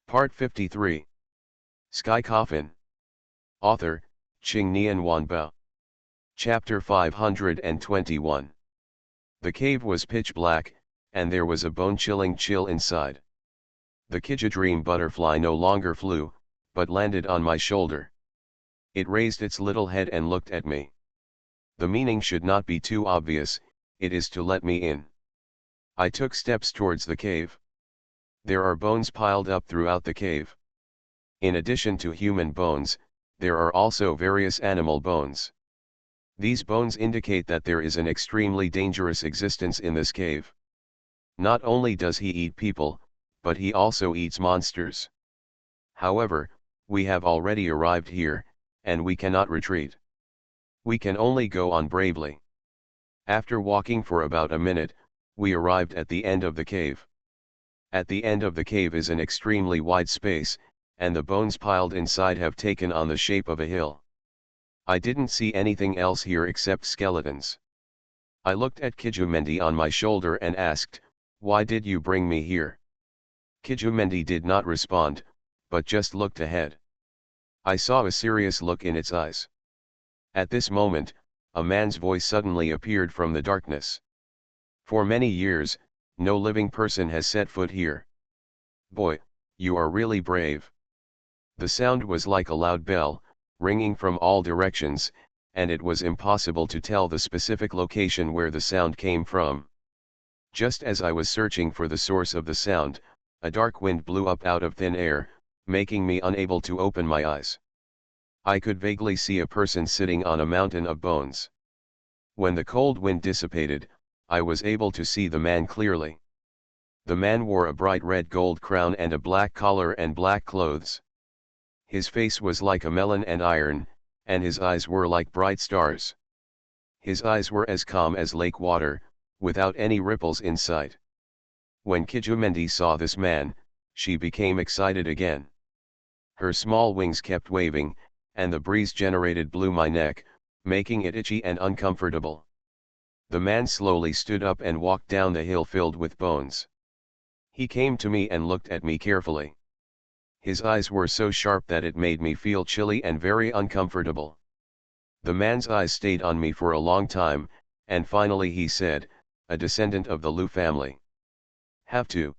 Part 53. Sky Coffin. Author, Ching Nian Wanbao. Chapter 521. The cave was pitch black, and there was a bone-chilling chill inside. The Kijadream butterfly no longer flew, but landed on my shoulder. It raised its little head and looked at me. The meaning should not be too obvious, it is to let me in. I took steps towards the cave. There are bones piled up throughout the cave. In addition to human bones, there are also various animal bones. These bones indicate that there is an extremely dangerous existence in this cave. Not only does he eat people, but he also eats monsters. However, we have already arrived here, and we cannot retreat. We can only go on bravely. After walking for about a minute, we arrived at the end of the cave. At the end of the cave is an extremely wide space, and the bones piled inside have taken on the shape of a hill. I didn't see anything else here except skeletons. I looked at Kijumendi on my shoulder and asked, "Why did you bring me here?" Kijumendi did not respond, but just looked ahead. I saw a serious look in its eyes. At this moment, a man's voice suddenly appeared from the darkness. For many years, no living person has set foot here. Boy, you are really brave. The sound was like a loud bell, ringing from all directions, and it was impossible to tell the specific location where the sound came from. Just as I was searching for the source of the sound, a dark wind blew up out of thin air, making me unable to open my eyes. I could vaguely see a person sitting on a mountain of bones. When the cold wind dissipated, I was able to see the man clearly. The man wore a bright red gold crown and a black collar and black clothes. His face was like a melon and iron, and his eyes were like bright stars. His eyes were as calm as lake water, without any ripples in sight. When Kijumendi saw this man, she became excited again. Her small wings kept waving, and the breeze generated blew my neck, making it itchy and uncomfortable. The man slowly stood up and walked down the hill filled with bones. He came to me and looked at me carefully. His eyes were so sharp that it made me feel chilly and very uncomfortable. The man's eyes stayed on me for a long time, and finally he said, "A descendant of the Lu family. Have to.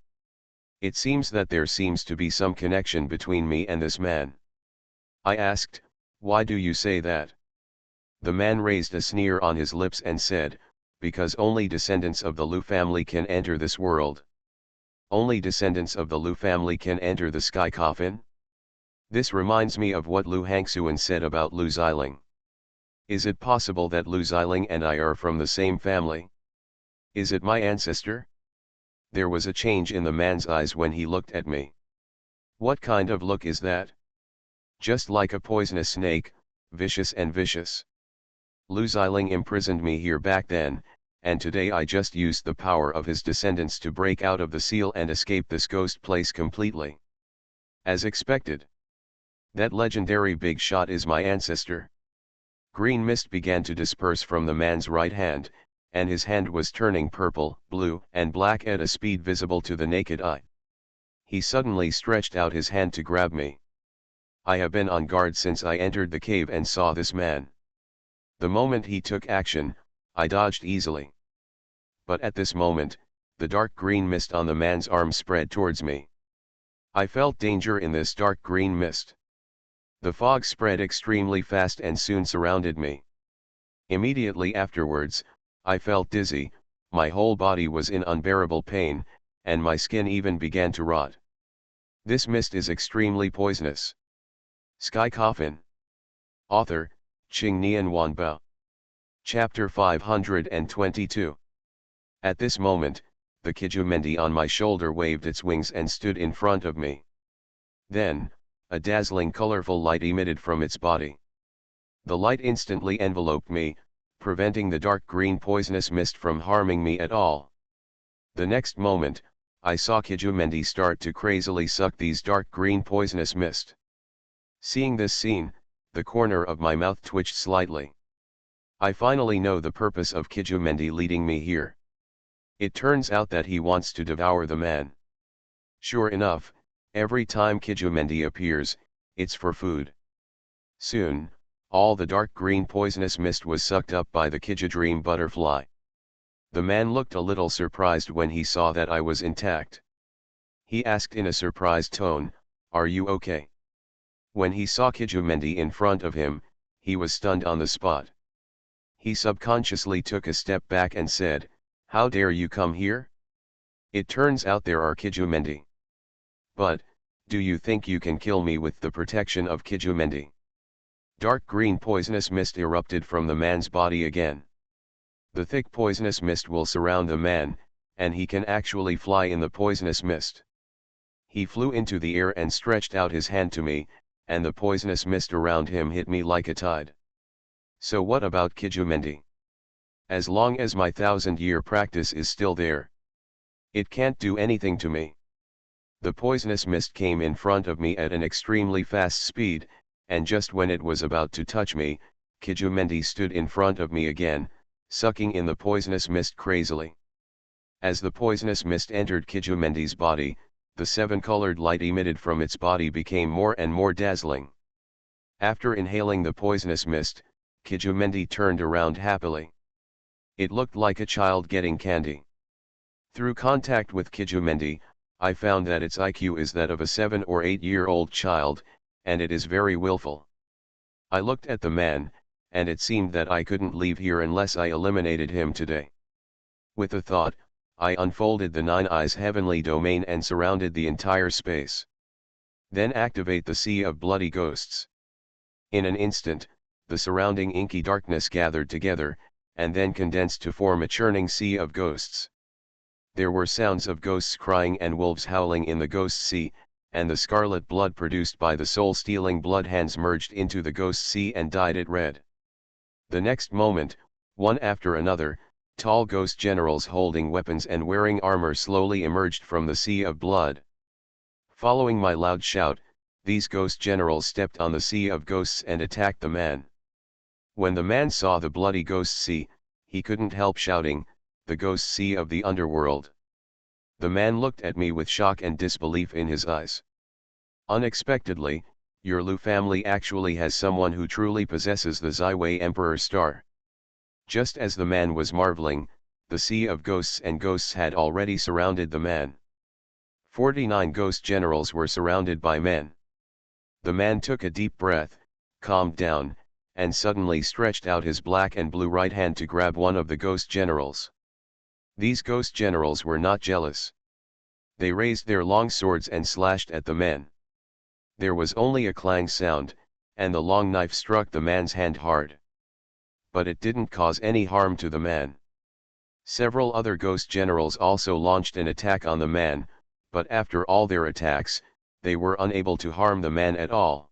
It seems that there seems to be some connection between me and this man." I asked, "Why do you say that?" The man raised a sneer on his lips and said, "Because only descendants of the Lu family can enter this world. Only descendants of the Lu family can enter the sky coffin? This reminds me of what Lu Hangxuan said about Lu Xiling. Is it possible that Lu Xiling and I are from the same family? Is it my ancestor?" There was a change in the man's eyes when he looked at me. "What kind of look is that?" "Just like a poisonous snake, vicious and vicious. Lu Xiling imprisoned me here back then, and today I just used the power of his descendants to break out of the seal and escape this ghost place completely. As expected. That legendary big shot is my ancestor." Green mist began to disperse from the man's right hand, and his hand was turning purple, blue, and black at a speed visible to the naked eye. He suddenly stretched out his hand to grab me. I have been on guard since I entered the cave and saw this man. The moment he took action, I dodged easily. But at this moment, the dark green mist on the man's arm spread towards me. I felt danger in this dark green mist. The fog spread extremely fast and soon surrounded me. Immediately afterwards, I felt dizzy, my whole body was in unbearable pain, and my skin even began to rot. This mist is extremely poisonous. Sky Coffin. Author, Ching Nian Wanbao. Chapter 522. At this moment, the Kijumendi on my shoulder waved its wings and stood in front of me. Then, a dazzling colorful light emitted from its body. The light instantly enveloped me, preventing the dark green poisonous mist from harming me at all. The next moment, I saw Kijumendi start to crazily suck these dark green poisonous mist. Seeing this scene, the corner of my mouth twitched slightly. I finally know the purpose of Kijumendi leading me here. It turns out that he wants to devour the man. Sure enough, Every time Kijumendi appears, it's for food. Soon, all the dark green poisonous mist was sucked up by the Kijadream butterfly. The man looked a little surprised when he saw that I was intact. He asked in a surprised tone, "Are you okay?" When he saw Kijumendi in front of him, he was stunned on the spot. He subconsciously took a step back and said, "How dare you come here? It turns out there are Kijumendi. But, do you think you can kill me with the protection of Kijumendi?" Dark green poisonous mist erupted from the man's body again. The thick poisonous mist will surround the man, and he can actually fly in the poisonous mist. He flew into the air and stretched out his hand to me, and the poisonous mist around him hit me like a tide. So what about Kijumendi? As long as my 1,000-year practice is still there, it can't do anything to me. The poisonous mist came in front of me at an extremely fast speed, and just when it was about to touch me, Kijumendi stood in front of me again, sucking in the poisonous mist crazily. As the poisonous mist entered Kijumendi's body, the 7-colored light emitted from its body became more and more dazzling. After inhaling the poisonous mist, Kijumendi turned around happily. It looked like a child getting candy. Through contact with Kijumendi, I found that its IQ is that of a 7 or 8-year-old child, and it is very willful. I looked at the man, and it seemed that I couldn't leave here unless I eliminated him today. With a thought, I unfolded the 9 Eyes heavenly domain and surrounded the entire space. Then activate the Sea of Bloody Ghosts. In an instant, the surrounding inky darkness gathered together, and then condensed to form a churning sea of ghosts. There were sounds of ghosts crying and wolves howling in the ghost sea, and the scarlet blood produced by the soul-stealing blood hands merged into the ghost sea and dyed it red. The next moment, one after another, tall ghost generals holding weapons and wearing armor slowly emerged from the sea of blood. Following my loud shout, these ghost generals stepped on the sea of ghosts and attacked the man. When the man saw the bloody ghost sea, he couldn't help shouting, "The ghost sea of the underworld." The man looked at me with shock and disbelief in his eyes. Unexpectedly, your Lu family actually has someone who truly possesses the Zaiwei Emperor Star. Just as the man was marveling, the sea of ghosts and ghosts had already surrounded the man. 49 ghost generals were surrounded by men. The man took a deep breath, calmed down, and suddenly stretched out his black and blue right hand to grab one of the ghost generals. These ghost generals were not jealous. They raised their long swords and slashed at the men. There was only a clang sound, and the long knife struck the man's hand hard. But it didn't cause any harm to the man. Several other ghost generals also launched an attack on the man, but after all their attacks, they were unable to harm the man at all.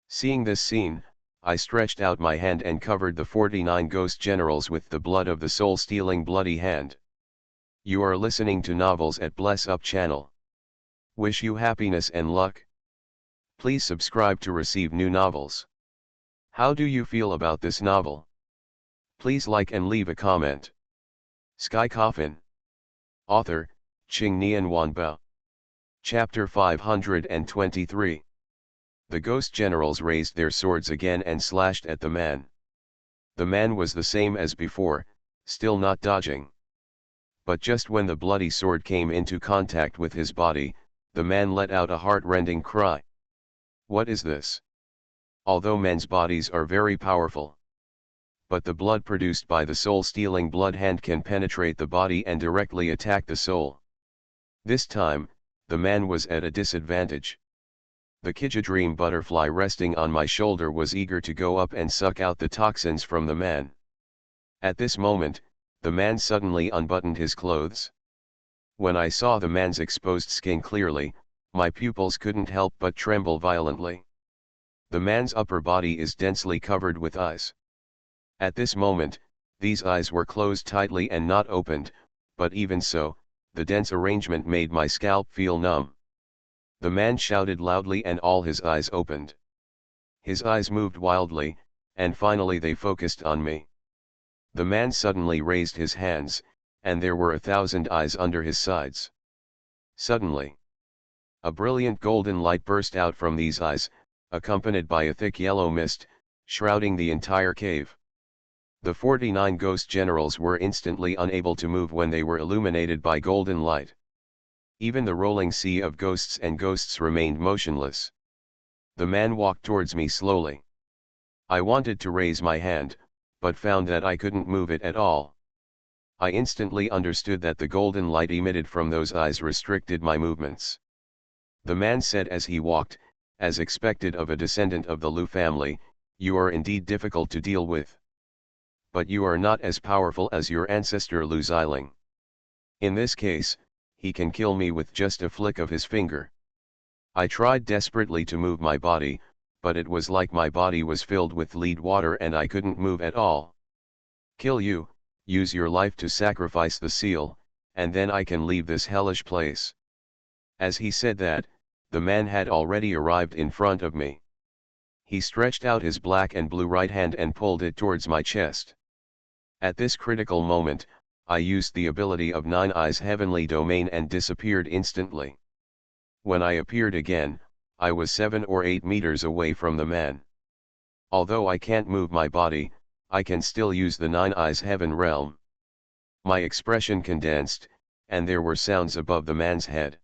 Seeing this scene, I stretched out my hand and covered the 49 ghost generals with the blood of the soul-stealing bloody hand. You are listening to Novels at Bless Up channel. Wish you happiness and luck. Please subscribe to receive new novels. How do you feel about this novel? Please like and leave a comment. Sky Coffin. Author, Qing Nian Wanbao. Chapter 523. The ghost generals raised their swords again and slashed at the man. The man was the same as before, still not dodging. But just when the bloody sword came into contact with his body, the man let out a heart-rending cry. What is this? Although men's bodies are very powerful, but the blood produced by the soul-stealing blood hand can penetrate the body and directly attack the soul. This time, the man was at a disadvantage. The Kijadream butterfly resting on my shoulder was eager to go up and suck out the toxins from the man. At this moment, the man suddenly unbuttoned his clothes. When I saw the man's exposed skin clearly, my pupils couldn't help but tremble violently. The man's upper body is densely covered with eyes. At this moment, these eyes were closed tightly and not opened, but even so, the dense arrangement made my scalp feel numb. The man shouted loudly and all his eyes opened. His eyes moved wildly, and finally they focused on me. The man suddenly raised his hands, and there were 1,000 eyes under his sides. Suddenly, A brilliant golden light burst out from these eyes, accompanied by a thick yellow mist, shrouding the entire cave. The 49 ghost generals were instantly unable to move when they were illuminated by golden light. Even the rolling sea of ghosts remained motionless. The man walked towards me slowly. I wanted to raise my hand, but found that I couldn't move it at all. I instantly understood that the golden light emitted from those eyes restricted my movements. The man said as he walked, as expected of a descendant of the Lu family, "You are indeed difficult to deal with. But you are not as powerful as your ancestor Lu Xiling. In this case, he can kill me with just a flick of his finger." I tried desperately to move my body, but it was like my body was filled with lead water and I couldn't move at all. "Kill you, use your life to sacrifice the seal, and then I can leave this hellish place." As he said that, the man had already arrived in front of me. He stretched out his black and blue right hand and pulled it towards my chest. At this critical moment, I used the ability of Nine Eyes' heavenly domain and disappeared instantly. When I appeared again, I was 7 or 8 meters away from the man. Although I can't move my body, I can still use the Nine Eyes heaven realm. My expression condensed, and there were sounds above the man's head.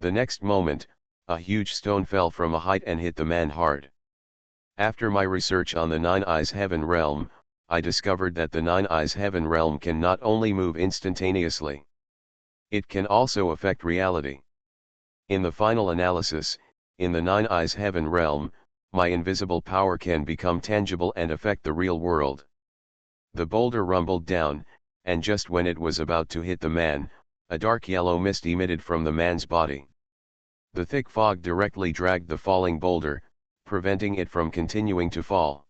The next moment, a huge stone fell from a height and hit the man hard. After my research on the Nine Eyes heaven realm, I discovered that the Nine Eyes heaven realm can not only move instantaneously. It can also affect reality. In the final analysis, in the Nine Eyes heaven realm, my invisible power can become tangible and affect the real world. The boulder rumbled down, and just when it was about to hit the man, a dark yellow mist emitted from the man's body. The thick fog directly dragged the falling boulder, preventing it from continuing to fall.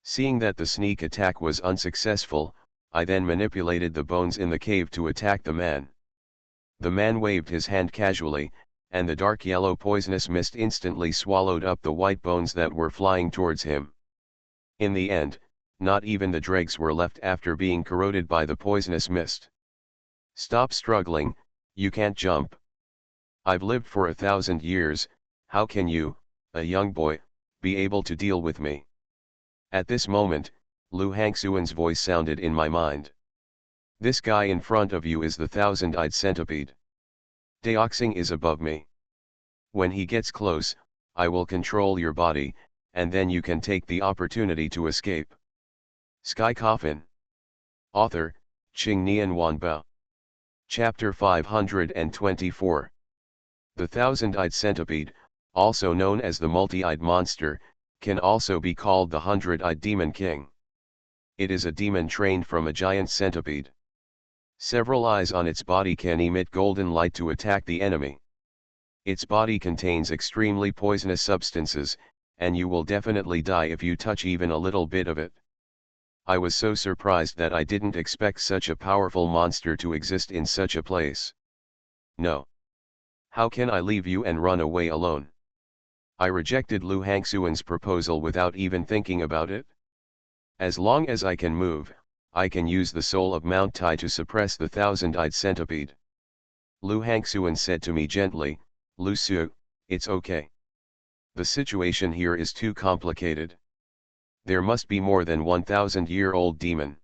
Seeing that the sneak attack was unsuccessful, I then manipulated the bones in the cave to attack the man. The man waved his hand casually, and the dark yellow poisonous mist instantly swallowed up the white bones that were flying towards him. In the end, not even the dregs were left after being corroded by the poisonous mist. "Stop struggling, you can't jump. I've lived for 1,000 years, how can you, a young boy, be able to deal with me?" At this moment, Lu Hangxuan's voice sounded in my mind. "This guy in front of you is the thousand-eyed centipede. Daoxing is above me. When he gets close, I will control your body, and then you can take the opportunity to escape." Sky Coffin. Author, Qing Nian Wanbao. Chapter 524. The thousand-eyed centipede, also known as the multi-eyed monster, can also be called the 100-eyed demon king. It is a demon trained from a giant centipede. Several eyes on its body can emit golden light to attack the enemy. Its body contains extremely poisonous substances, and you will definitely die if you touch even a little bit of it. I was so surprised that I didn't expect such a powerful monster to exist in such a place. "No. How can I leave you and run away alone?" I rejected Lu Hangxuan's proposal without even thinking about it. As long as I can move, I can use the soul of Mount Tai to suppress the thousand-eyed centipede. Lu Hangxuan said to me gently, "Lu Su, it's okay. The situation here is too complicated. There must be more than 1,000-year-old demon.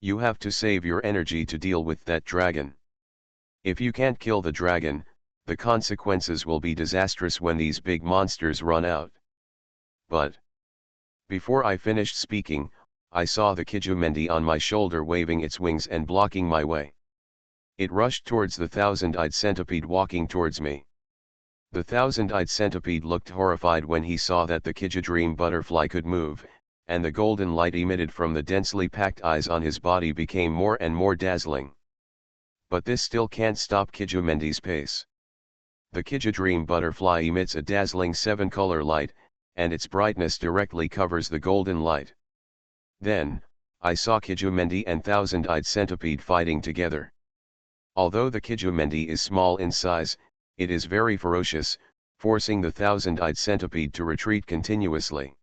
You have to save your energy to deal with that dragon. If you can't kill the dragon, the consequences will be disastrous when these big monsters run out." But before I finished speaking, I saw the Kijumendi on my shoulder waving its wings and blocking my way. It rushed towards the thousand-eyed centipede walking towards me. The thousand-eyed centipede looked horrified when he saw that the Kijadream butterfly could move, and the golden light emitted from the densely packed eyes on his body became more and more dazzling. But this still can't stop Kijumendi's pace. The Kijadream butterfly emits a dazzling 7-color light, and its brightness directly covers the golden light. Then, I saw Kijumendi and thousand-eyed centipede fighting together. Although the Kijumendi is small in size, it is very ferocious, forcing the thousand-eyed centipede to retreat continuously.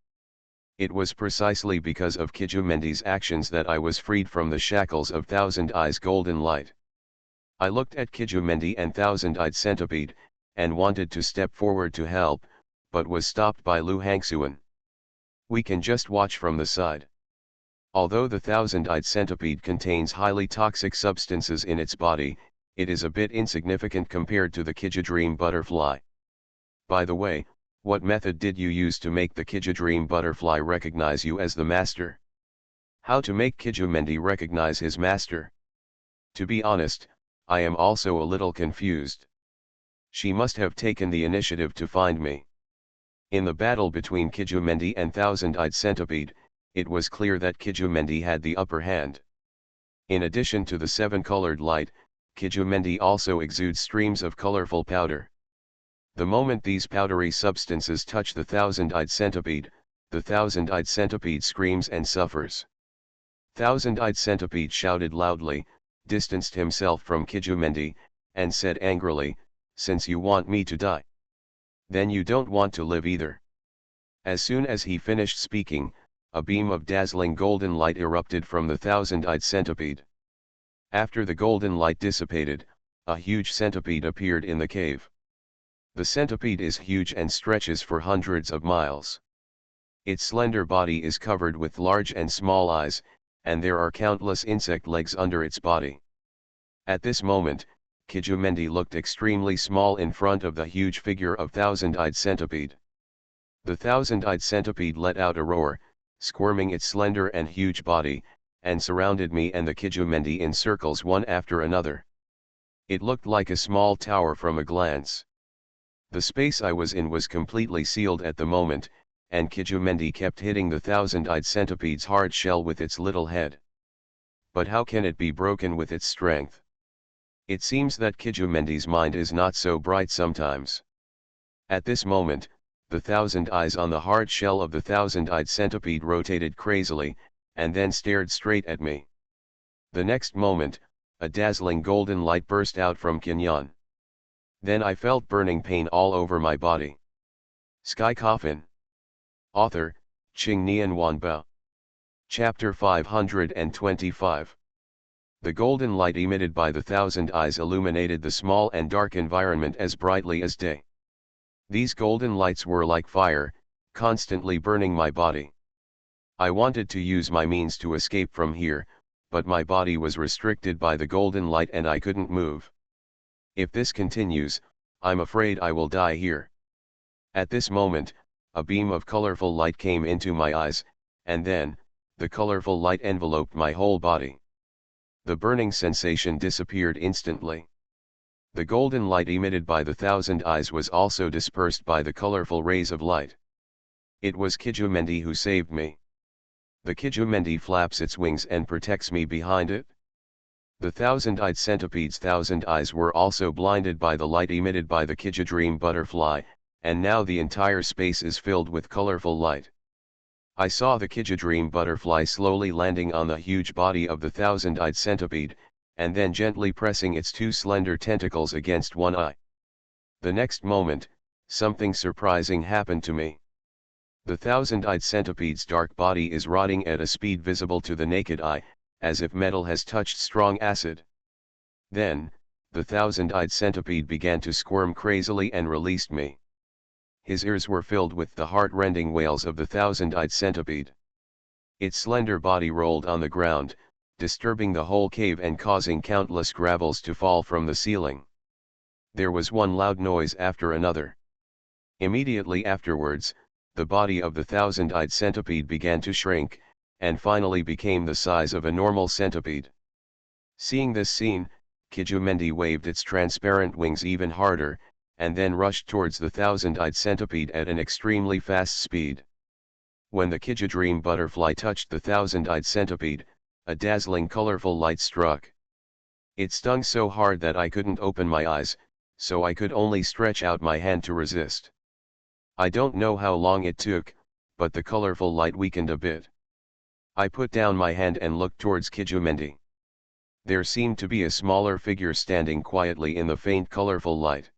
It was precisely because of Kijumendi's actions that I was freed from the shackles of Thousand Eyes golden light. I looked at Kijumendi and thousand-eyed centipede, and wanted to step forward to help, but was stopped by Lu Hangxuan. We can just watch from the side. Although the thousand-eyed centipede contains highly toxic substances in its body, it is a bit insignificant compared to the Kijadream butterfly. By the way, what method did you use to make the Kijadream butterfly recognize you as the master? How to make Kijumendi recognize his master? To be honest, I am also a little confused. She must have taken the initiative to find me. In the battle between Kijumendi and thousand-eyed centipede, it was clear that Kijumendi had the upper hand. In addition to the seven-colored light, Kijumendi also exudes streams of colorful powder. The moment these powdery substances touch the thousand-eyed centipede, the thousand-eyed centipede screams and suffers. Thousand-eyed centipede shouted loudly, distanced himself from Kijumendi, and said angrily, "Since you want me to die, then you don't want to live either." As soon as he finished speaking, a beam of dazzling golden light erupted from the thousand-eyed centipede. After the golden light dissipated, a huge centipede appeared in the cave. The centipede is huge and stretches for hundreds of miles. Its slender body is covered with large and small eyes, and there are countless insect legs under its body. At this moment, Kijumendi looked extremely small in front of the huge figure of thousand-eyed centipede. The thousand-eyed centipede let out a roar, squirming its slender and huge body, and surrounded me and the Kijumendi in circles one after another. It looked like a small tower from a glance. The space I was in was completely sealed at the moment, and Kijumendi kept hitting the thousand-eyed centipede's hard shell with its little head. But how can it be broken with its strength? It seems that Kijumendi's mind is not so bright sometimes. At this moment, the thousand eyes on the hard shell of the thousand-eyed centipede rotated crazily, and then stared straight at me. The next moment, a dazzling golden light burst out from Kinyan. Then I felt burning pain all over my body. Sky Coffin. Author, Qing Nian Wanbao. Chapter 525. The golden light emitted by the thousand eyes illuminated the small and dark environment as brightly as day. These golden lights were like fire, constantly burning my body. I wanted to use my means to escape from here, but my body was restricted by the golden light and I couldn't move. If this continues, I'm afraid I will die here. At this moment, a beam of colorful light came into my eyes, and then, the colorful light enveloped my whole body. The burning sensation disappeared instantly. The golden light emitted by the thousand eyes was also dispersed by the colorful rays of light. It was Kijumendi who saved me. The Kijumendi flaps its wings and protects me behind it. The thousand-eyed centipede's thousand eyes were also blinded by the light emitted by the Kijadream butterfly, and now the entire space is filled with colorful light. I saw the Kijadream butterfly slowly landing on the huge body of the thousand-eyed centipede, and then gently pressing its two slender tentacles against one eye. The next moment, something surprising happened to me. The thousand-eyed centipede's dark body is rotting at a speed visible to the naked eye, as if metal has touched strong acid. Then, the thousand-eyed centipede began to squirm crazily and released me. His ears were filled with the heart-rending wails of the thousand-eyed centipede. Its slender body rolled on the ground, disturbing the whole cave and causing countless gravels to fall from the ceiling. There was one loud noise after another. Immediately afterwards, the body of the thousand-eyed centipede began to shrink, and finally became the size of a normal centipede. Seeing this scene, Kijumendi waved its transparent wings even harder, and then rushed towards the thousand-eyed centipede at an extremely fast speed. When the Kijadream butterfly touched the thousand-eyed centipede, a dazzling colorful light struck. It stung so hard that I couldn't open my eyes, so I could only stretch out my hand to resist. I don't know how long it took, but the colorful light weakened a bit. I put down my hand and looked towards Kijumendi. There seemed to be a smaller figure standing quietly in the faint colorful light.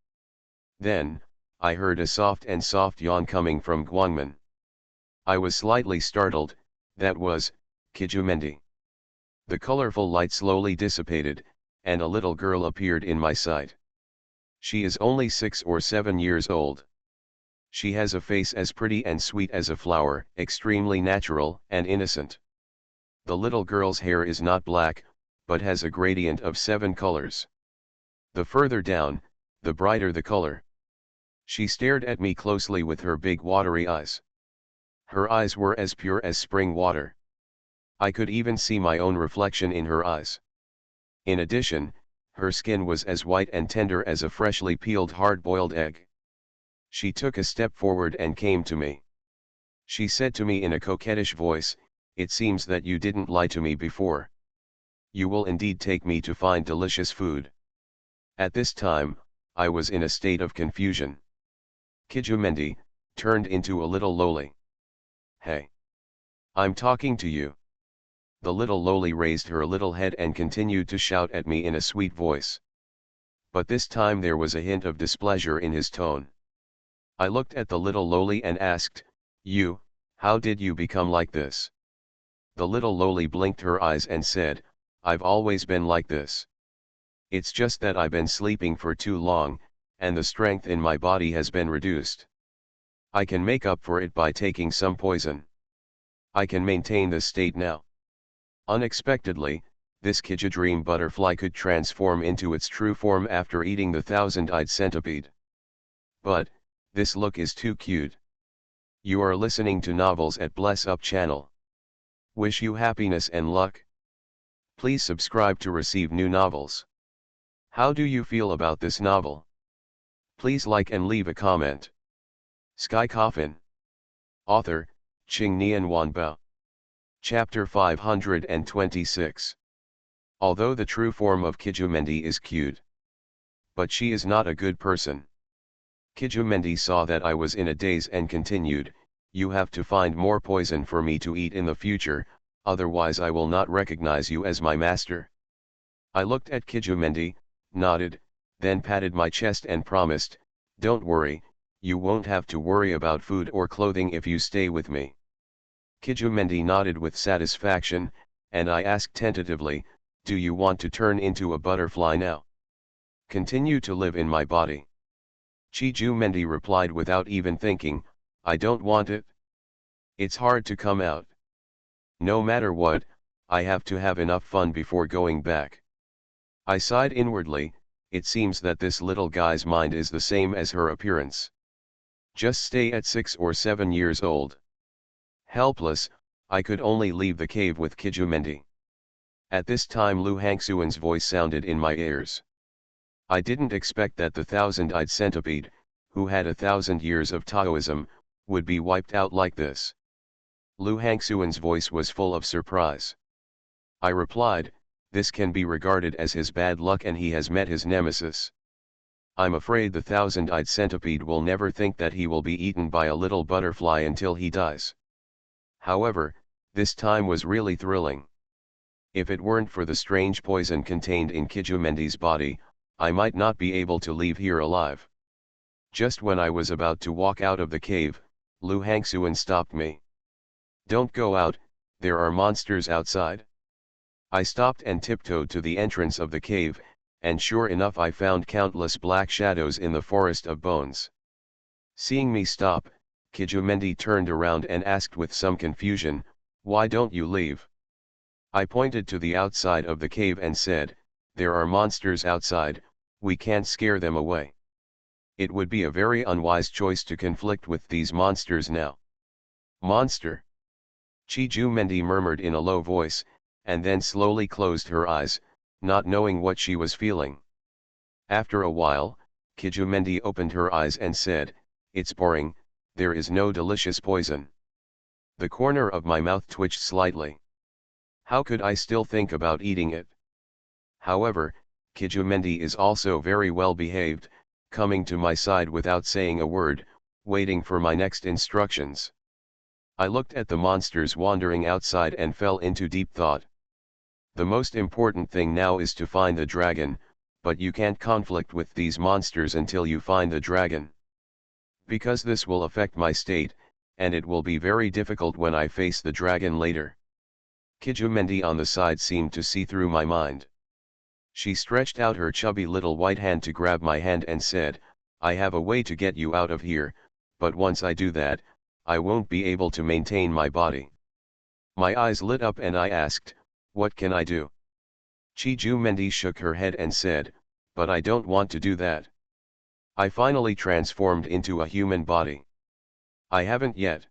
Then, I heard a soft yawn coming from Guangmen. I was slightly startled. That was Kijumendi. The colorful light slowly dissipated, and a little girl appeared in my sight. She is only 6 or 7 years old. She has a face as pretty and sweet as a flower, extremely natural and innocent. The little girl's hair is not black, but has a gradient of 7 colors. The further down, the brighter the color. She stared at me closely with her big watery eyes. Her eyes were as pure as spring water. I could even see my own reflection in her eyes. In addition, her skin was as white and tender as a freshly peeled hard-boiled egg. She took a step forward and came to me. She said to me in a coquettish voice, "It seems that you didn't lie to me before. You will indeed take me to find delicious food." At this time, I was in a state of confusion. Kijumendi turned into a little loli. "Hey! I'm talking to you." The little loli raised her little head and continued to shout at me in a sweet voice. But this time there was a hint of displeasure in his tone. I looked at the little loli and asked, "You, how did you become like this?" The little loli blinked her eyes and said, "I've always been like this. It's just that I've been sleeping for too long, and the strength in my body has been reduced. I can make up for it by taking some poison. I can maintain this state now." Unexpectedly, this Kijadream butterfly could transform into its true form after eating the thousand-eyed centipede. But, this look is too cute. You are listening to Novels at Bless Up channel. Wish you happiness and luck. Please subscribe to receive new novels. How do you feel about this novel? Please like and leave a comment. Sky Coffin. Author, Ching Nian Wanbao. Chapter 526. Although the true form of Kijumendi is cute, but she is not a good person. Kijumendi saw that I was in a daze and continued, "You have to find more poison for me to eat in the future, otherwise I will not recognize you as my master." I looked at Kijumendi, nodded, then patted my chest and promised, "Don't worry, you won't have to worry about food or clothing if you stay with me." Kijumendi nodded with satisfaction, and I asked tentatively, "Do you want to turn into a butterfly now? Continue to live in my body?" Kijumendi replied without even thinking, "I don't want it. It's hard to come out. No matter what, I have to have enough fun before going back." I sighed inwardly. It seems that this little guy's mind is the same as her appearance. Just stay at 6 or 7 years old. Helpless, I could only leave the cave with Kijumendi. At this time Lu Hangxuan's voice sounded in my ears. I didn't expect that the thousand-eyed centipede, who had 1,000 years of Taoism, would be wiped out like this. Lu Hangxuan's voice was full of surprise. I replied, "This can be regarded as his bad luck and he has met his nemesis. I'm afraid the thousand-eyed centipede will never think that he will be eaten by a little butterfly until he dies." However, this time was really thrilling. If it weren't for the strange poison contained in Kijumendi's body, I might not be able to leave here alive. Just when I was about to walk out of the cave, Lu Hangxuan stopped me. "Don't go out, there are monsters outside." I stopped and tiptoed to the entrance of the cave, and sure enough I found countless black shadows in the forest of bones. Seeing me stop, Kijumendi turned around and asked with some confusion, "Why don't you leave?" I pointed to the outside of the cave and said, "There are monsters outside, we can't scare them away. It would be a very unwise choice to conflict with these monsters now." "Monster?" Kijumendi murmured in a low voice, and then slowly closed her eyes, not knowing what she was feeling. After a while, Kijumendi opened her eyes and said, "It's boring, there is no delicious poison." The corner of my mouth twitched slightly. How could I still think about eating it? However, Kijumendi is also very well behaved, coming to my side without saying a word, waiting for my next instructions. I looked at the monsters wandering outside and fell into deep thought. The most important thing now is to find the dragon, but you can't conflict with these monsters until you find the dragon. Because this will affect my state, and it will be very difficult when I face the dragon later. Kijumendi on the side seemed to see through my mind. She stretched out her chubby little white hand to grab my hand and said, "I have a way to get you out of here, but once I do that, I won't be able to maintain my body." My eyes lit up and I asked, "What can I do?" Chijumendi shook her head and said, "But I don't want to do that. I finally transformed into a human body." "I haven't yet."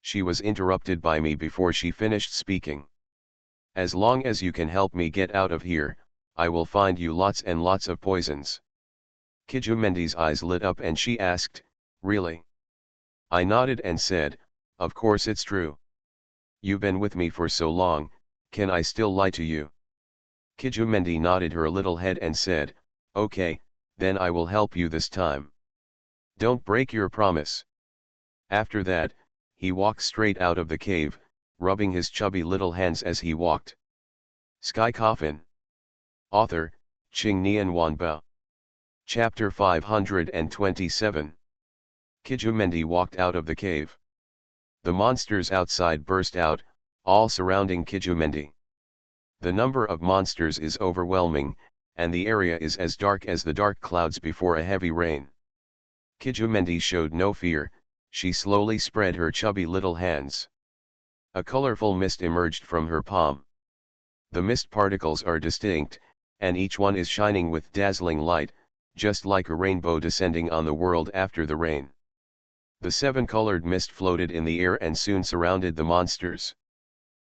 She was interrupted by me before she finished speaking. "As long as you can help me get out of here, I will find you lots and lots of poisons." Kijumendi's eyes lit up and she asked, "Really?" I nodded and said, "Of course it's true. You've been with me for so long, can I still lie to you?" Kijumendi nodded her little head and said, "Okay, then I will help you this time. Don't break your promise." After that, he walked straight out of the cave, rubbing his chubby little hands as he walked. Sky Coffin. Author, Ching Nian Wanba. Chapter 527. Kijumendi walked out of the cave. The monsters outside burst out, all surrounding Kijumendi. The number of monsters is overwhelming, and the area is as dark as the dark clouds before a heavy rain. Kijumendi showed no fear, she slowly spread her chubby little hands. A colorful mist emerged from her palm. The mist particles are distinct, and each one is shining with dazzling light, just like a rainbow descending on the world after the rain. The seven-colored mist floated in the air and soon surrounded the monsters.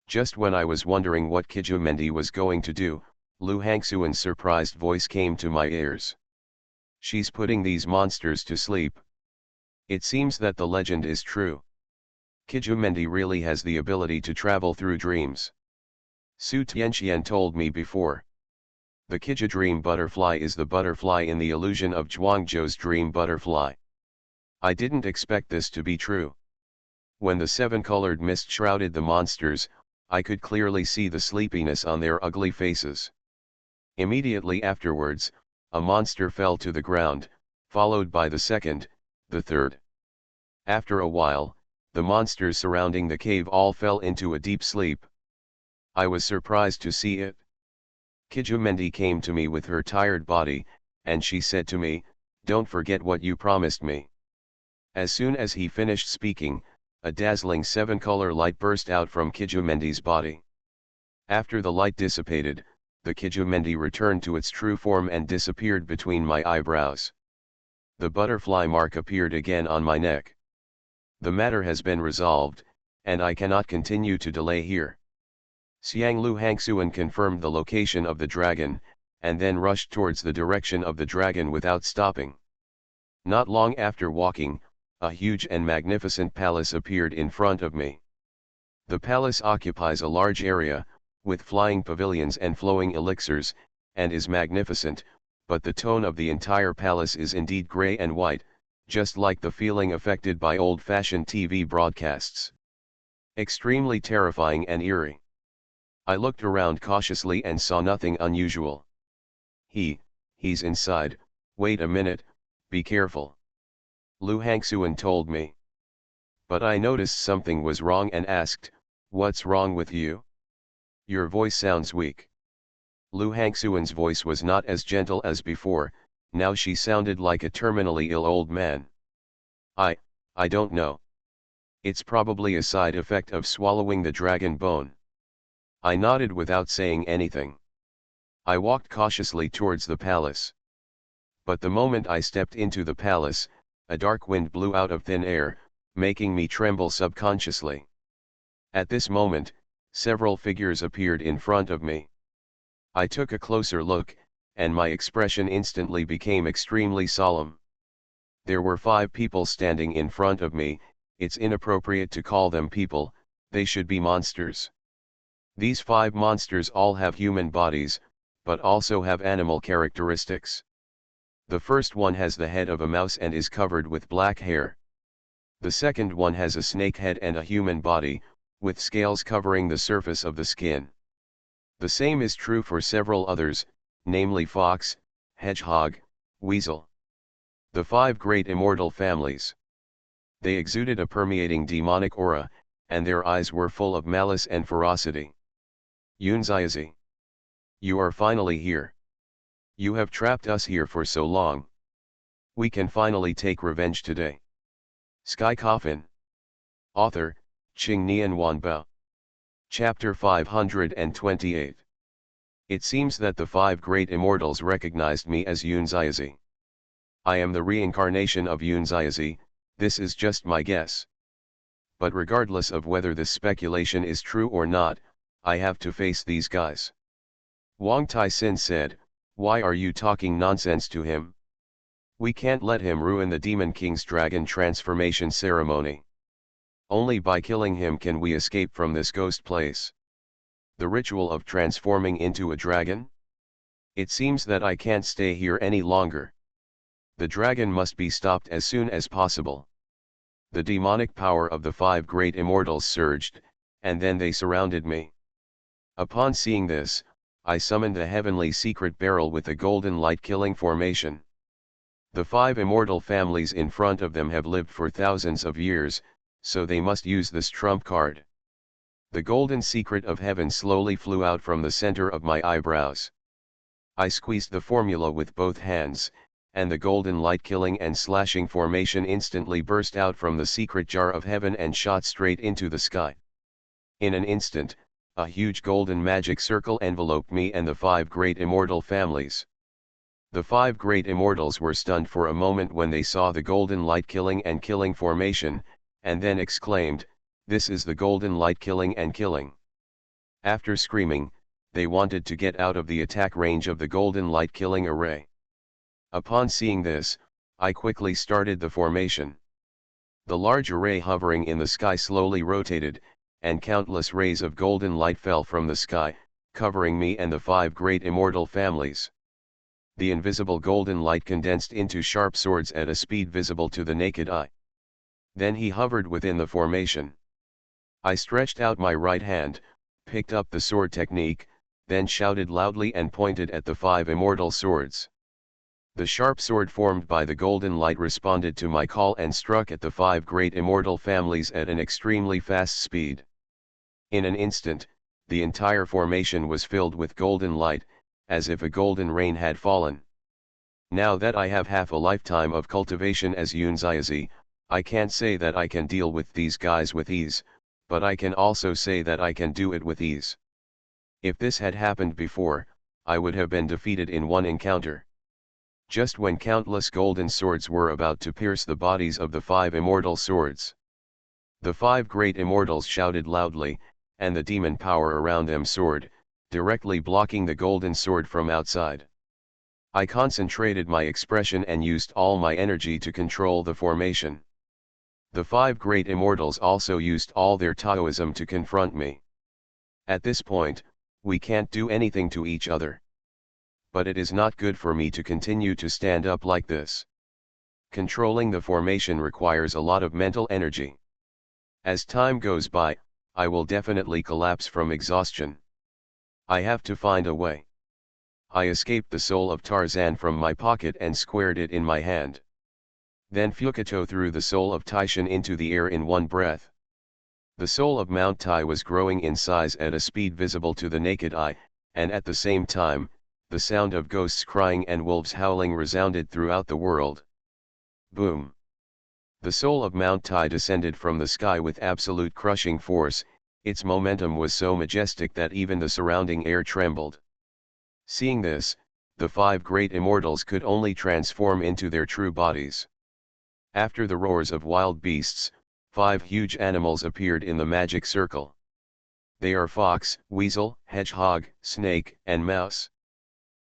Just when I was wondering what Kijumendi was going to do, Lu Hangsuan's surprised voice came to my ears. "She's putting these monsters to sleep. It seems that the legend is true. Kijumendi really has the ability to travel through dreams. Su Tianxian told me before. The Kija dream butterfly is the butterfly in the illusion of Zhuangzhou's dream butterfly. I didn't expect this to be true." When the seven-colored mist shrouded the monsters, I could clearly see the sleepiness on their ugly faces. Immediately afterwards, a monster fell to the ground, followed by the second, the third. After a while, the monsters surrounding the cave all fell into a deep sleep. I was surprised to see it. Kijumendi came to me with her tired body, and she said to me, "Don't forget what you promised me." As soon as he finished speaking, a dazzling seven-color light burst out from Kijumendi's body. After the light dissipated, the Kijumendi returned to its true form and disappeared between my eyebrows. The butterfly mark appeared again on my neck. The matter has been resolved, and I cannot continue to delay here. Xiang Lu Hangsuan confirmed the location of the dragon, and then rushed towards the direction of the dragon without stopping. Not long after walking, a huge and magnificent palace appeared in front of me. The palace occupies a large area, with flying pavilions and flowing elixirs, and is magnificent, but the tone of the entire palace is indeed gray and white, just like the feeling affected by old-fashioned TV broadcasts. Extremely terrifying and eerie. I looked around cautiously and saw nothing unusual. He's inside, wait a minute, be careful." Lu Hangsuan told me. But I noticed something was wrong and asked, "What's wrong with you? Your voice sounds weak." Lu Hangsuan's voice was not as gentle as before, now she sounded like a terminally ill old man. I don't know. It's probably a side effect of swallowing the dragon bone." I nodded without saying anything. I walked cautiously towards the palace. But the moment I stepped into the palace, a dark wind blew out of thin air, making me tremble subconsciously. At this moment, several figures appeared in front of me. I took a closer look, and my expression instantly became extremely solemn. There were 5 people standing in front of me. It's inappropriate to call them people, they should be monsters. These 5 monsters all have human bodies, but also have animal characteristics. The first one has the head of a mouse and is covered with black hair. The second one has a snake head and a human body, with scales covering the surface of the skin. The same is true for several others, namely fox, hedgehog, weasel. The 5 great immortal families. They exuded a permeating demonic aura, and their eyes were full of malice and ferocity. Yunziazi. You are finally here. You have trapped us here for so long. We can finally take revenge today. Sky Coffin. Author, Qing Nian Wanbao. Chapter 528. It seems that the five great immortals recognized me as Yunziazi. I am the reincarnation of Yunziazi, this is just my guess. But regardless of whether this speculation is true or not, I have to face these guys. Wang Tai-sin said, "Why are you talking nonsense to him? We can't let him ruin the Demon King's dragon transformation ceremony. Only by killing him can we escape from this ghost place. The ritual of transforming into a dragon? It seems that I can't stay here any longer. The dragon must be stopped as soon as possible." The demonic power of the five great immortals surged, and then they surrounded me. Upon seeing this, I summoned a heavenly secret barrel with a golden light-killing formation. The five immortal families in front of them have lived for thousands of years, so they must use this trump card. The golden secret of heaven slowly flew out from the center of my eyebrows. I squeezed the formula with both hands, and the golden light-killing and slashing formation instantly burst out from the secret jar of heaven and shot straight into the sky. In an instant, a huge golden magic circle enveloped me and the five great immortal families. The five great immortals were stunned for a moment when they saw the golden light-killing and killing formation, and then exclaimed, "This is the golden light-killing and killing." After screaming, they wanted to get out of the attack range of the golden light-killing array. Upon seeing this, I quickly started the formation. The large array hovering in the sky slowly rotated, and countless rays of golden light fell from the sky, covering me and the five great immortal families. The invisible golden light condensed into sharp swords at a speed visible to the naked eye. Then he hovered within the formation. I stretched out my right hand, picked up the sword technique, then shouted loudly and pointed at the five immortal swords. The sharp sword formed by the golden light responded to my call and struck at the five great immortal families at an extremely fast speed. In an instant, the entire formation was filled with golden light, as if a golden rain had fallen. Now that I have half a lifetime of cultivation as Yunziazi, I can't say that I can deal with these guys with ease, but I can also say that I can do it with ease. If this had happened before, I would have been defeated in one encounter. Just when countless golden swords were about to pierce the bodies of the five immortal swords, the five great immortals shouted loudly, and the demon power around them soared, directly blocking the golden sword from outside. I concentrated my expression and used all my energy to control the formation. The five great immortals also used all their Taoism to confront me. At this point, we can't do anything to each other. But it is not good for me to continue to stand up like this. Controlling the formation requires a lot of mental energy. As time goes by, I will definitely collapse from exhaustion. I have to find a way. I escaped the soul of Tarzan from my pocket and squared it in my hand. Then Fukuto threw the soul of Taishan into the air in one breath. The soul of Mount Tai was growing in size at a speed visible to the naked eye, and at the same time, the sound of ghosts crying and wolves howling resounded throughout the world. Boom! The soul of Mount Tai descended from the sky with absolute crushing force, its momentum was so majestic that even the surrounding air trembled. Seeing this, the five great immortals could only transform into their true bodies. After the roars of wild beasts, five huge animals appeared in the magic circle. They are fox, weasel, hedgehog, snake, and mouse.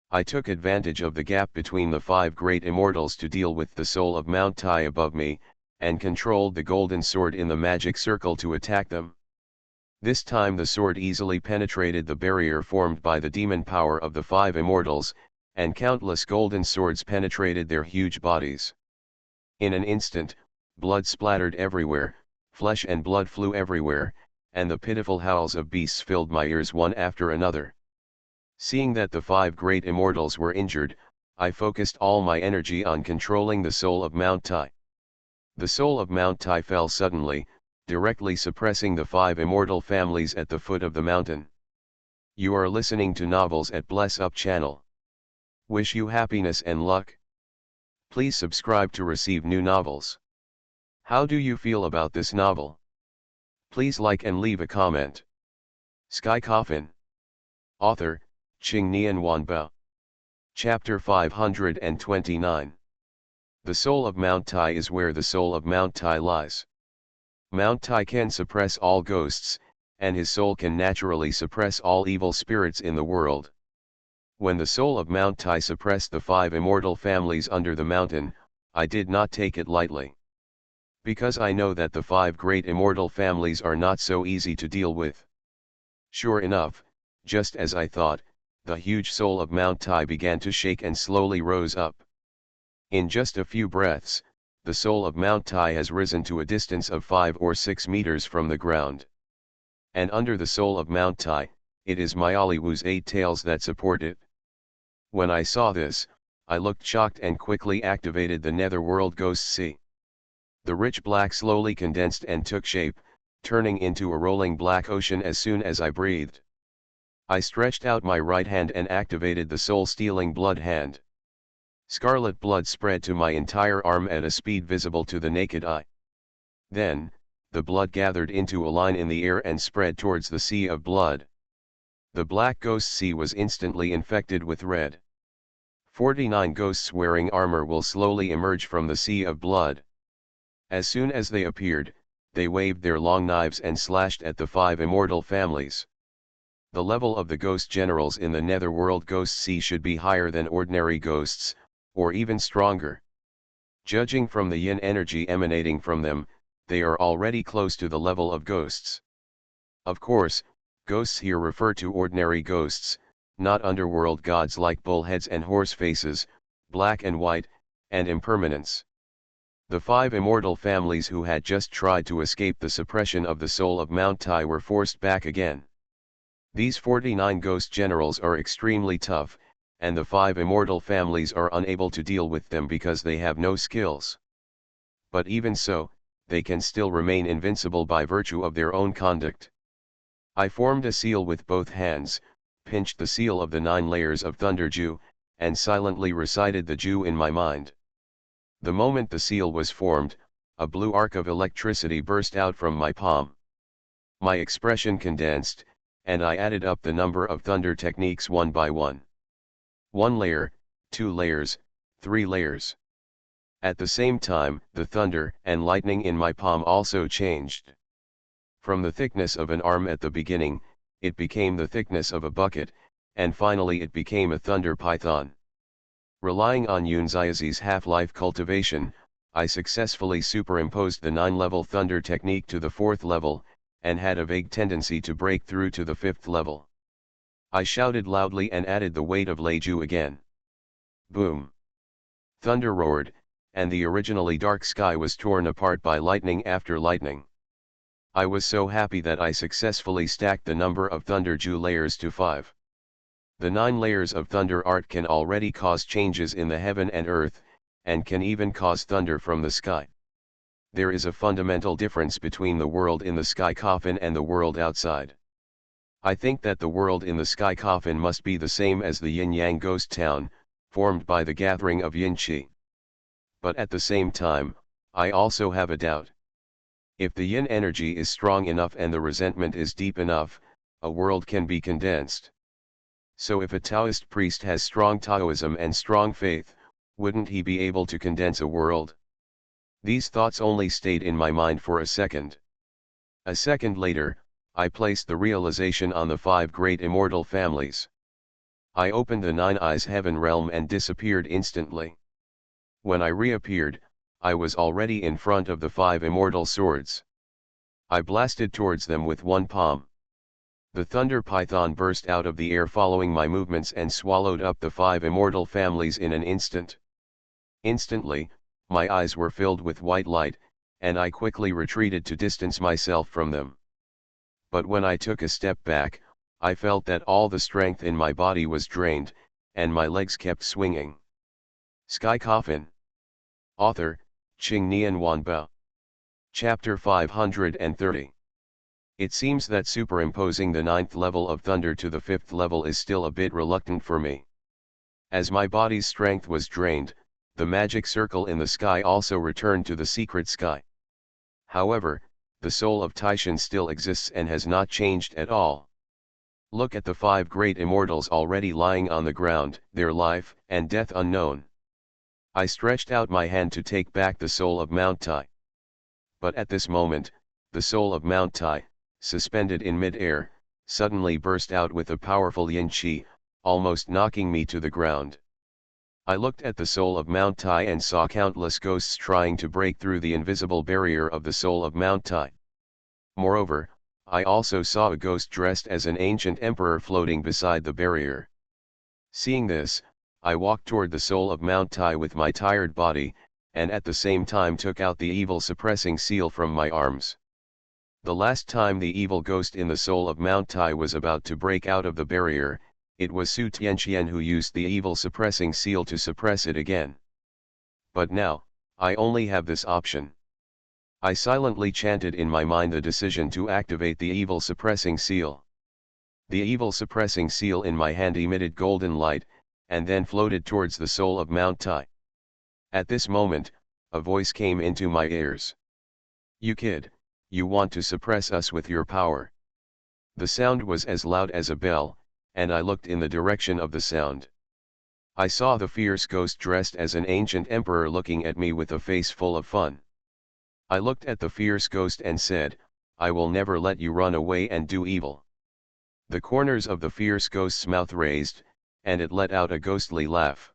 I took advantage of the gap between the five great immortals to deal with the soul of Mount Tai above me, and controlled the golden sword in the magic circle to attack them. This time the sword easily penetrated the barrier formed by the demon power of the five immortals, and countless golden swords penetrated their huge bodies. In an instant, blood splattered everywhere, flesh and blood flew everywhere, and the pitiful howls of beasts filled my ears one after another. Seeing that the five great immortals were injured, I focused all my energy on controlling the soul of Mount Tai. The soul of Mount Tai fell suddenly, directly suppressing the five immortal families at the foot of the mountain. You are listening to novels at Bless Up channel. Wish you happiness and luck. Please subscribe to receive new novels. How do you feel about this novel? Please like and leave a comment. Sky Coffin. Author, Ching Nian Wanbao. Chapter 529. The soul of Mount Tai is where the soul of Mount Tai lies. Mount Tai can suppress all ghosts, and his soul can naturally suppress all evil spirits in the world. When the soul of Mount Tai suppressed the 5 immortal families under the mountain, I did not take it lightly. Because I know that the 5 great immortal families are not so easy to deal with. Sure enough, just as I thought, the huge soul of Mount Tai began to shake and slowly rose up. In just a few breaths, the soul of Mount Tai has risen to a distance of 5 or 6 meters from the ground. And under the soul of Mount Tai, it is Miaoliwu's 8 tails that support it. When I saw this, I looked shocked and quickly activated the Netherworld Ghost Sea. The rich black slowly condensed and took shape, turning into a rolling black ocean as soon as I breathed. I stretched out my right hand and activated the soul-stealing blood hand. Scarlet blood spread to my entire arm at a speed visible to the naked eye. Then, the blood gathered into a line in the air and spread towards the sea of blood. The black ghost sea was instantly infected with red. 49 ghosts wearing armor will slowly emerge from the sea of blood. As soon as they appeared, they waved their long knives and slashed at the 5 immortal families. The level of the ghost generals in the Netherworld Ghost Sea should be higher than ordinary ghosts, or even stronger. Judging from the yin energy emanating from them, they are already close to the level of ghosts. Of course, ghosts here refer to ordinary ghosts, not underworld gods like bullheads and horse faces, black and white, and impermanence. The 5 immortal families who had just tried to escape the suppression of the soul of Mount Tai were forced back again. These 49 ghost generals are extremely tough, and the 5 immortal families are unable to deal with them because they have no skills. But even so, they can still remain invincible by virtue of their own conduct. I formed a seal with both hands, pinched the seal of the 9 layers of Thunder Ju, and silently recited the Ju in my mind. The moment the seal was formed, a blue arc of electricity burst out from my palm. My expression condensed, and I added up the number of thunder techniques one by one. 1 layer, 2 layers, 3 layers. At the same time, the thunder and lightning in my palm also changed. From the thickness of an arm at the beginning, it became the thickness of a bucket, and finally it became a thunder python. Relying on Yunziazi's half-life cultivation, I successfully superimposed the 9-level thunder technique to the 4th level, and had a vague tendency to break through to the 5th level. I shouted loudly and added the weight of Leiju again. Boom! Thunder roared, and the originally dark sky was torn apart by lightning after lightning. I was so happy that I successfully stacked the number of Thunder Ju layers to 5. The 9 layers of thunder art can already cause changes in the heaven and earth, and can even cause thunder from the sky. There is a fundamental difference between the world in the sky coffin and the world outside. I think that the world in the sky coffin must be the same as the yin-yang ghost town, formed by the gathering of yin-chi. But at the same time, I also have a doubt. If the yin energy is strong enough and the resentment is deep enough, a world can be condensed. So if a Taoist priest has strong Taoism and strong faith, wouldn't he be able to condense a world? These thoughts only stayed in my mind for a second. A second later, I placed the realization on the 5 great immortal families. I opened the 9 eyes heaven realm and disappeared instantly. When I reappeared, I was already in front of the 5 immortal swords. I blasted towards them with one palm. The thunder python burst out of the air following my movements and swallowed up the 5 immortal families in an instant. Instantly, my eyes were filled with white light, and I quickly retreated to distance myself from them. But when I took a step back, I felt that all the strength in my body was drained, and my legs kept swinging. Sky Coffin. Author, Ching Nian Wanbao. Chapter 530. It seems that superimposing the 9th level of thunder to the 5th level is still a bit reluctant for me. As my body's strength was drained, the magic circle in the sky also returned to the secret sky. However, the soul of Titian still exists and has not changed at all. Look at the 5 great immortals already lying on the ground, their life and death unknown. I stretched out my hand to take back the soul of Mount Tai. But at this moment, the soul of Mount Tai, suspended in mid-air, suddenly burst out with a powerful yin qi, almost knocking me to the ground. I looked at the soul of Mount Tai and saw countless ghosts trying to break through the invisible barrier of the soul of Mount Tai. Moreover, I also saw a ghost dressed as an ancient emperor floating beside the barrier. Seeing this, I walked toward the soul of Mount Tai with my tired body, and at the same time took out the evil suppressing seal from my arms. The last time the evil ghost in the soul of Mount Tai was about to break out of the barrier, it was Su Tianqian who used the evil suppressing seal to suppress it again. But now, I only have this option. I silently chanted in my mind the decision to activate the evil suppressing seal. The evil suppressing seal in my hand emitted golden light, and then floated towards the soul of Mount Tai. At this moment, a voice came into my ears. "You kid, you want to suppress us with your power." The sound was as loud as a bell, and I looked in the direction of the sound. I saw the fierce ghost dressed as an ancient emperor looking at me with a face full of fun. I looked at the fierce ghost and said, "I will never let you run away and do evil." The corners of the fierce ghost's mouth raised, and it let out a ghostly laugh.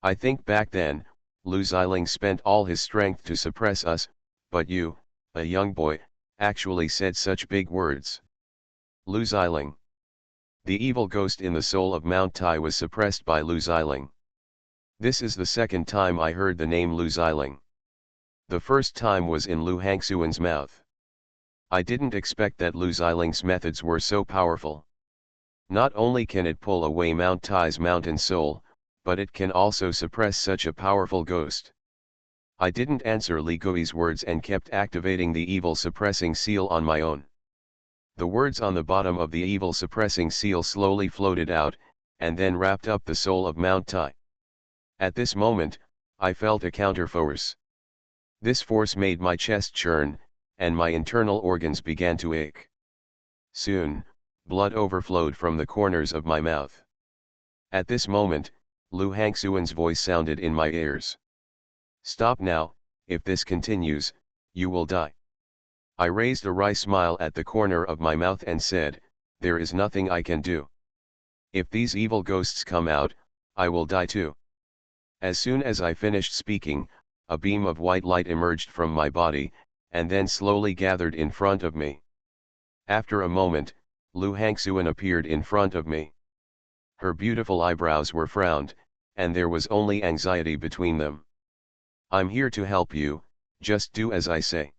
I think back then, Lu Xiling spent all his strength to suppress us, but you, a young boy, actually said such big words. Lu Xiling. The evil ghost in the soul of Mount Tai was suppressed by Lu Xiling. This is the second time I heard the name Lu Xiling. The first time was in Lu Hangxuan's mouth. I didn't expect that Lu Xiling's methods were so powerful. Not only can it pull away Mount Tai's mountain soul, but it can also suppress such a powerful ghost. I didn't answer Li Gui's words and kept activating the evil suppressing seal on my own. The words on the bottom of the evil suppressing seal slowly floated out, and then wrapped up the soul of Mount Tai. At this moment, I felt a counterforce. This force made my chest churn, and my internal organs began to ache. Soon, blood overflowed from the corners of my mouth. At this moment, Lu Hangxuan's voice sounded in my ears. "Stop now, if this continues, you will die." I raised a wry smile at the corner of my mouth and said, "There is nothing I can do. If these evil ghosts come out, I will die too." As soon as I finished speaking, a beam of white light emerged from my body, and then slowly gathered in front of me. After a moment, Lu Hangxuan appeared in front of me. Her beautiful eyebrows were frowned, and there was only anxiety between them. "I'm here to help you, just do as I say."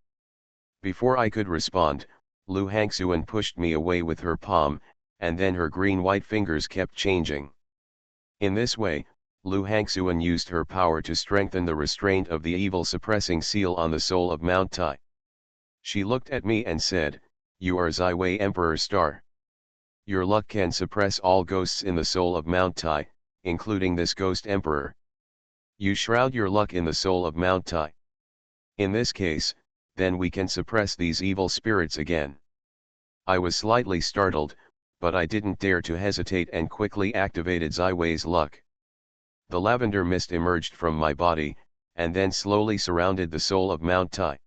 Before I could respond, Lu Hangxuan pushed me away with her palm, and then her green-white fingers kept changing. In this way, Lu Hangxuan used her power to strengthen the restraint of the evil suppressing seal on the soul of Mount Tai. She looked at me and said, "You are Ziwei Emperor Star. Your luck can suppress all ghosts in the soul of Mount Tai, including this ghost emperor. You shroud your luck in the soul of Mount Tai. In this case, then we can suppress these evil spirits again." I was slightly startled, but I didn't dare to hesitate and quickly activated Ziwei's luck. The lavender mist emerged from my body, and then slowly surrounded the soul of Mount Tai.